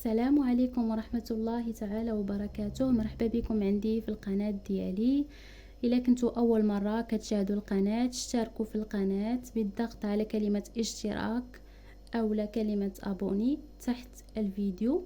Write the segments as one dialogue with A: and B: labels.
A: السلام عليكم ورحمة الله تعالى وبركاته. مرحبا بكم عندي في القناة ديالي. إلا كنتوا أول مرة كتشاهدوا القناة اشتركوا في القناة بالضغط على كلمة اشتراك أو كلمة أبوني تحت الفيديو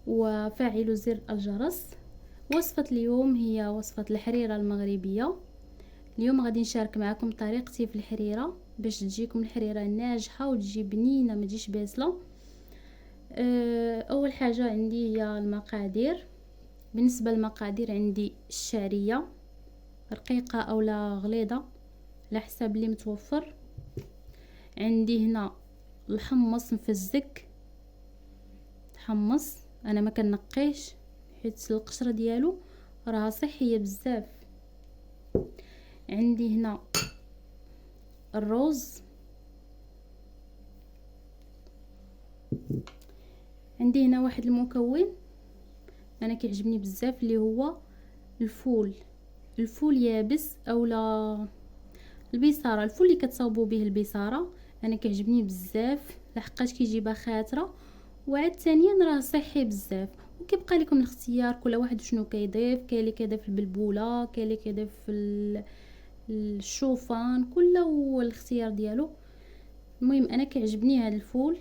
A: وفعلوا زر الجرس. وصفة اليوم هي وصفة الحريرة المغربية. اليوم غادي نشارك معكم طريقتي في الحريرة باش تجيكم الحريرة ناجحة وتجي بنينة ما تجيش باسلة. اول حاجه عندي هي المقادير. بالنسبه للمقادير عندي الشعريه رقيقه او لا غليظه على حسب اللي متوفر. عندي هنا الحمص مفزك تحمص، انا ما كنقيش حيت القشره ديالو راه صحيه بزاف. عندي هنا الرز، عندي هنا واحد المكون انا كيعجبني بزاف اللي هو الفول يابس اولا البصاره، الفول اللي كتصاوبوا به البصاره انا كيعجبني بزاف لحقاش كيجيبها خاتره وعاد ثانيا راه صحي بزاف. وكيبقى لكم الاختيار كل واحد شنو كيضيف، كاين اللي كيضيف البلبوله، كاين اللي كيضيف الشوفان، كل والاختيار ديالو. المهم انا كيعجبني هذا الفول.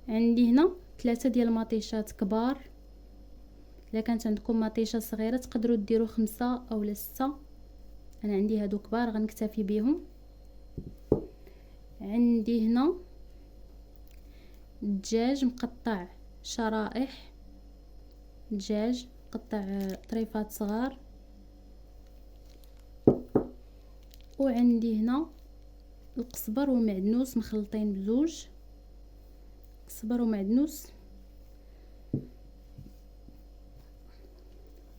A: عندي هنا 3 ديال المطيشات كبار، الا كانت عندكم مطيشه صغيره تقدروا ديروا 5 او 6. انا عندي هادو كبار غنكتفي بهم. عندي هنا الدجاج مقطع شرائح، دجاج مقطع طريفات صغار. وعندي هنا القزبر والمعدنوس مخلطين بزوج، قزبر ومعدنوس.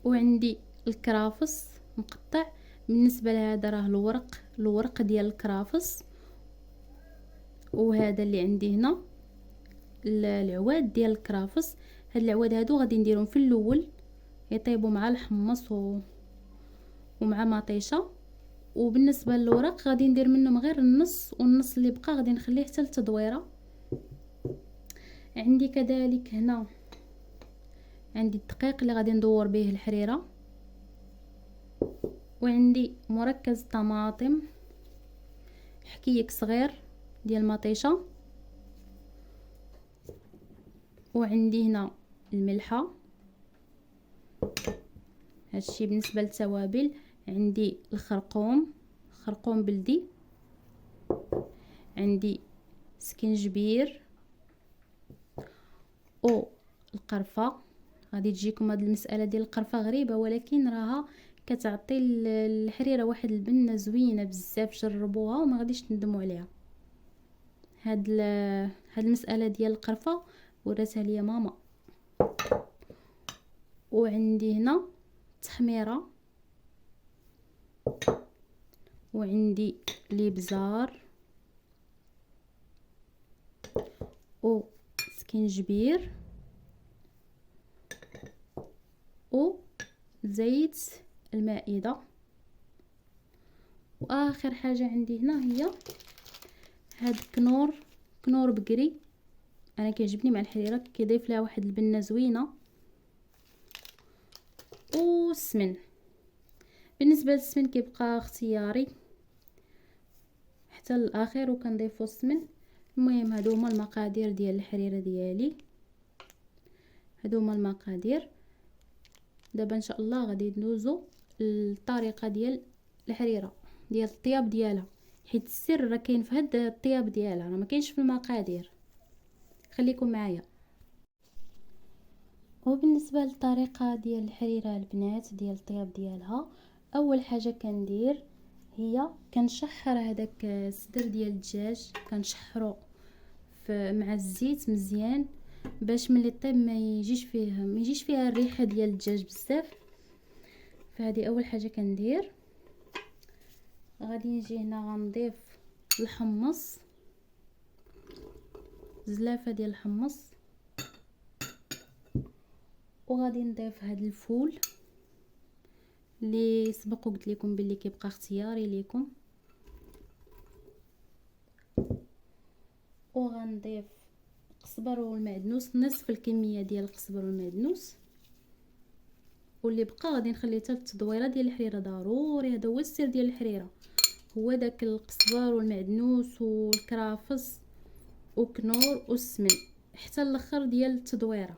A: وعندي الكرافس مقطع، بالنسبه لهذا راه الورق ديال الكرافس. وهذا اللي عندي هنا العواد ديال الكرافس. هاد العواد هادو غادي نديرهم في الاول يطيبوا مع الحمص ومع مطيشه. وبالنسبه للورق غادي ندير منهم غير النص، والنص اللي بقى غادي نخليه حتى للتدويره. عندي كذلك هنا عندي الدقيق اللي غادي ندور به الحريره. وعندي مركز طماطم حكيك صغير ديال المطيشه. وعندي هنا الملحه. هادشي بالنسبه للتوابل. عندي خرقوم بلدي. عندي سكنجبير او القرفه. غادي تجيكم هاد المساله ديال القرفه غريبه، ولكن راها كتعطي الحريره واحد البنه زوينه بزاف. جربوها وما غاديش تندموا عليها. هاد المساله ديال القرفه وراتها ليا ماما. وعندي هنا تحميره. وعندي الابزار و سكنجبير وزيت المائده. واخر حاجه عندي هنا هي هاد كنور بقري، انا كيعجبني مع الحريره كيضيف لها واحد البنه زوينه. والسمن، بالنسبه للسمن كيبقى اختياري حتى الاخير وكنضيفوا السمن. المهم هادو هما المقادير ديال الحريره ديالي، هادو هما المقادير. دابا ان شاء الله غادي ندوزو الطريقه ديال الحريره ديال الطياب ديالها، حيت السر راه كاين في هاد الطياب ديالها، راه ما كاينش في المقادير. خليكم معايا. وبالنسبه للطريقه ديال الحريره البنات ديال الطياب ديالها، اول حاجه كندير هي كنشحر هذاك الصدر ديال الدجاج، كنشحرو مع الزيت مزيان باش ملي طيب ما يجيش فيها الريحه ديال الدجاج بزاف. فهذه اول حاجه كندير. غادي نجي هنا غنضيف الحمص، زلافه ديال الحمص. وغادي نضيف هذا الفول اللي سبق قلت لكم باللي كيبقى اختياري ليكم. وغنضيف القزبر والمعدنوس، نصف الكميه ديال القزبر والمعدنوس، واللي بقى غادي نخليه حتى التدويره ديال الحريره. ضروري هذا هو السر ديال الحريره، هو داك القزبر والمعدنوس والكرافس وكنور والسمن حتى الاخر ديال التدويره.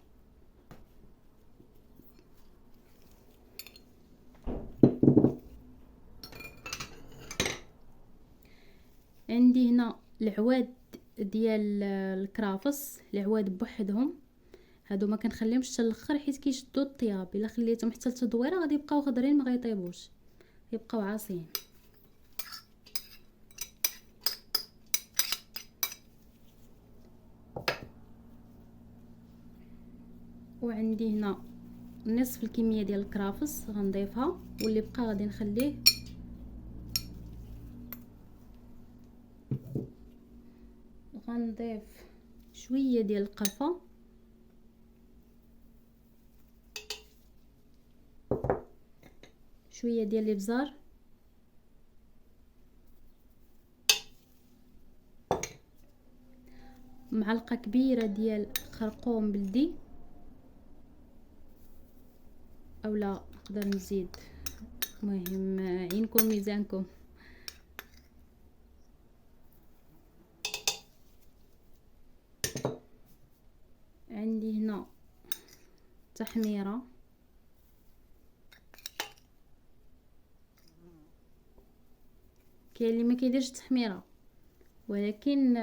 A: عندي هنا العواد ديال الكرافس، العواد بوحدهم هادو ما كنخليهمش حتى الاخر حيت كيشدوا الطياب، الا خليتهم حتى التدويره غادي يبقاو خضرين ما غيطيبوش، يبقاو عاصيين. وعندي هنا نصف الكميه ديال الكرافس غنضيفها، واللي بقى غادي نخليه. غنضيف شويه ديال القرفه، شويه ديال الابزار، معلقه كبيره ديال خرقوم بلدي، اولا نقدر نزيد، المهم عينكم ميزانكم. عندي هنا تحميره، كاين اللي ما كيديرش تحميره، ولكن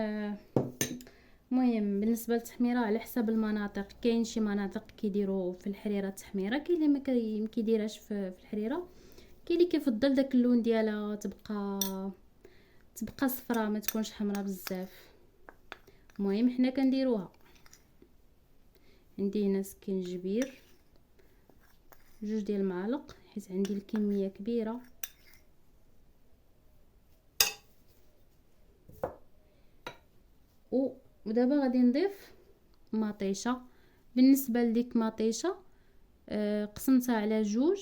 A: المهم بالنسبه للتحميره على حسب المناطق. كاين شي مناطق كيديروا في الحريره التحميره، كاين اللي ما كيديرهاش في الحريره، كاين اللي كيفضل داك اللون ديالها تبقى صفراء ما تكونش حمراء بزاف. المهم حنا كنديروها. عندي هنا سكينجبير، 2 ديال المعالق حيت عندي الكميه كبيره، ودابا غادي نضيف مطيشه. بالنسبه لديك مطيشه قسمتها على 2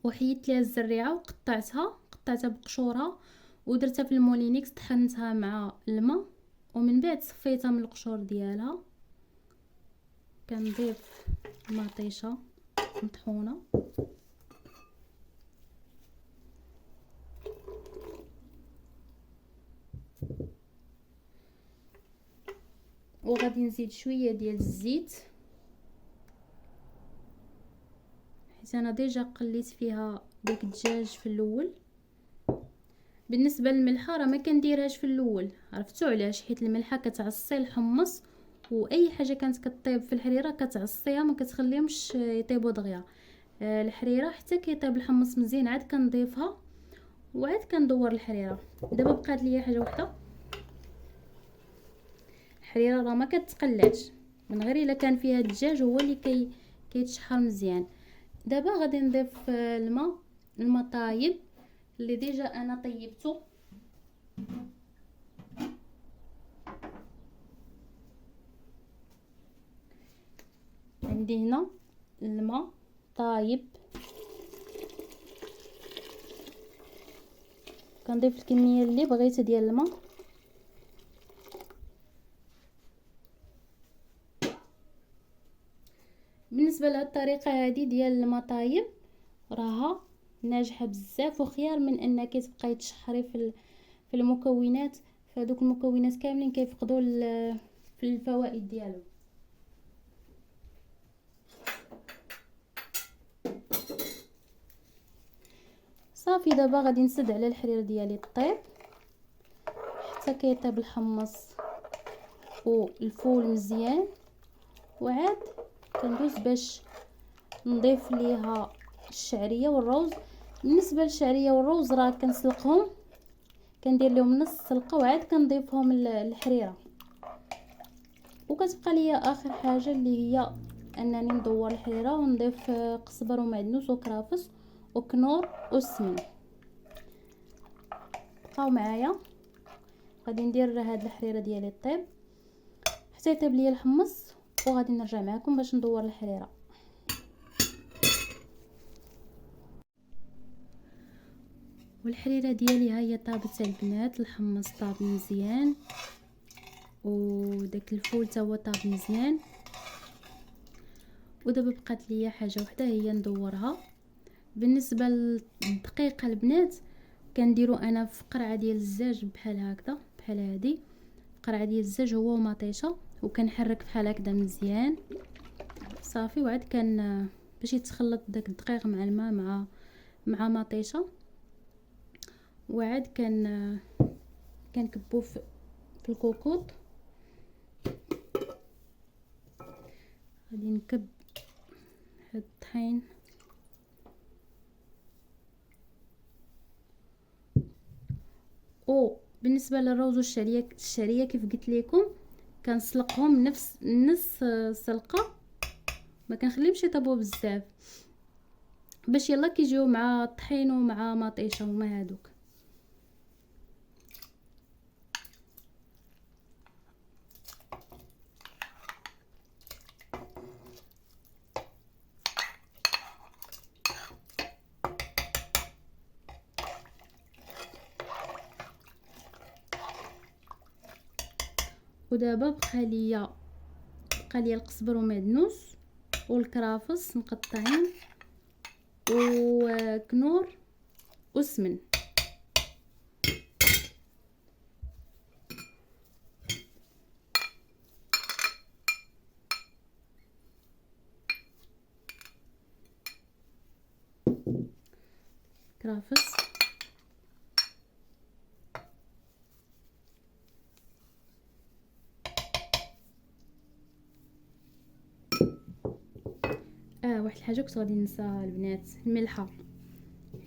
A: وحيدت ليها الزريعه وقطعتها بقشورها ودرتها في المولينيكس، طحنتها مع الماء ومن بعد صفيتها من القشور ديالها. كنضيف مطيشه مطحونه وغادي نزيد شويه ديال الزيت حيت انا ديجا قليت فيها داك الدجاج في الاول. بالنسبه للملحه راه ما كنديرهاش في الاول، عرفتوا علاش؟ حيت الملحه كتعصي الحمص، واي حاجه كانت كطيب في الحريره كتعصيها ما كتخليهمش يطيبوا دغيا. الحريره حتى كيطيب الحمص مزيان عاد كنضيفها وعاد كندور الحريره. دابا بقات لي حاجه وحده، الحريره راه ما كتقلاش من غير الا كان فيها الدجاج هو اللي كيتشحر مزيان. دابا غادي نضيف الماء طايب اللي ديجا انا طيبته. عندي هنا الماء طايب، كنضيف الكميه اللي بغيت ديال الماء. بالنسبه لهاد الطريقه هذه ديال الماء طايب راها ناجحه بزاف وخيار من انك تبقاي تشحري في المكونات، فهادوك المكونات كاملين كيفقدوا في الفوائد ديالو. صافي دابا غادي نسد على الحرير ديالي طيب حتى كيطيب الحمص والفول مزيان، وعاد كندوز باش نضيف ليها الشعريه والروز. بالنسبه للشعريه والروز راه كنسلقهم، كندير لهم نص سلقه وعاد كنضيفهم الحريره. وكتبقى ليا اخر حاجه اللي هي انني ندور الحريره ونضيف قزبر ومعدنوس وكرافس وكنور والسمن. بقاو معايا، غادي ندير هاد الحريره ديالي طيب حتى يطيب ليا الحمص وغادي نرجع معكم باش ندور الحريره. والحريره ديالي ها هي طابت البنات، الحمص طاب مزيان وداك الفول تا هو طاب مزيان. ودابا بقات ليا حاجه وحده هي ندورها. بالنسبه للدقيق البنات كنديرو انا في قرعه ديال الزاج بحال هكذا، بحال هادي قرعه ديال الزاج هو ومطيشه، وكنحرك بحال هكذا مزيان صافي. وعاد كان باش يتخلط داك الدقيق مع الماء مع مطيشه. وعاد كنكبو في الكوكوط. غادي نكب هاد الطحين بالنسبه للروز والشعريه كيف قلت لكم كنسلقهم نص سلقه، ما كنخليهمش يطيبوا بزاف باش يلا كيجيو مع الطحين ومع مطيشه هما هادوك. ودابا بقى ليا القزبر ومعدنوس والكرافس مقطعين وكنور وسمن. كرافس واحد الحاجه كنت غادي ننسى البنات، الملحه.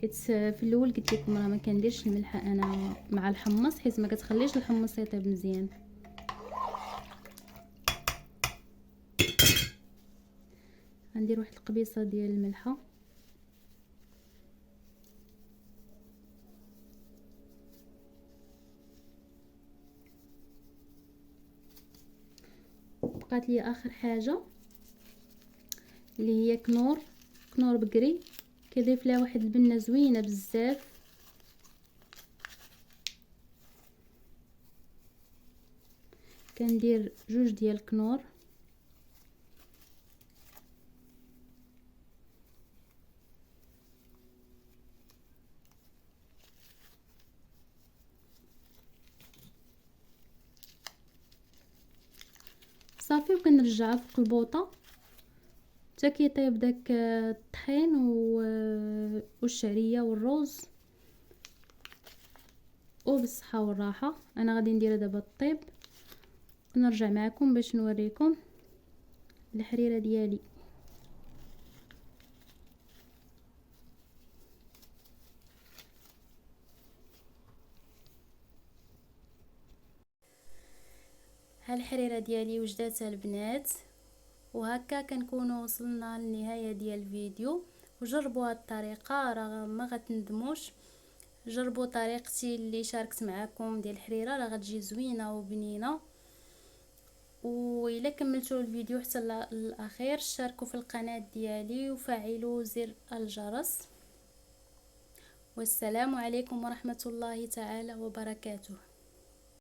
A: حيت في الاول قلت لكم راه ما كنديرش الملحه انا مع الحمص حيت ما كتخليش الحمص يطيب مزيان. غندير واحد القبيصه ديال الملحه. بقات لي اخر حاجه اللي هي كنور بقري، كيضيف لها واحد البنه زوينه بزاف. كندير 2 ديال الكنور. صافي وكنرجعها فوق البوطه حتى كيطيب داك الطحين والشعريه والروز. وبالصحه والراحه. انا غادي ندير دابا الطيب ونرجع معكم باش نوريكم الحريره ديالي. ها الحريره ديالي وجداتها البنات. وهكا كنكونوا وصلنا للنهايه ديال الفيديو. وجربوا هاد الطريقه راه ما غتندموش. جربوا طريقتي اللي شاركت معكم ديال الحريره راه غتجي زوينه وبنينه. وإلا كملتوا الفيديو حتى الاخير شاركوا في القناه ديالي وفعلوا زر الجرس. والسلام عليكم ورحمه الله تعالى وبركاته.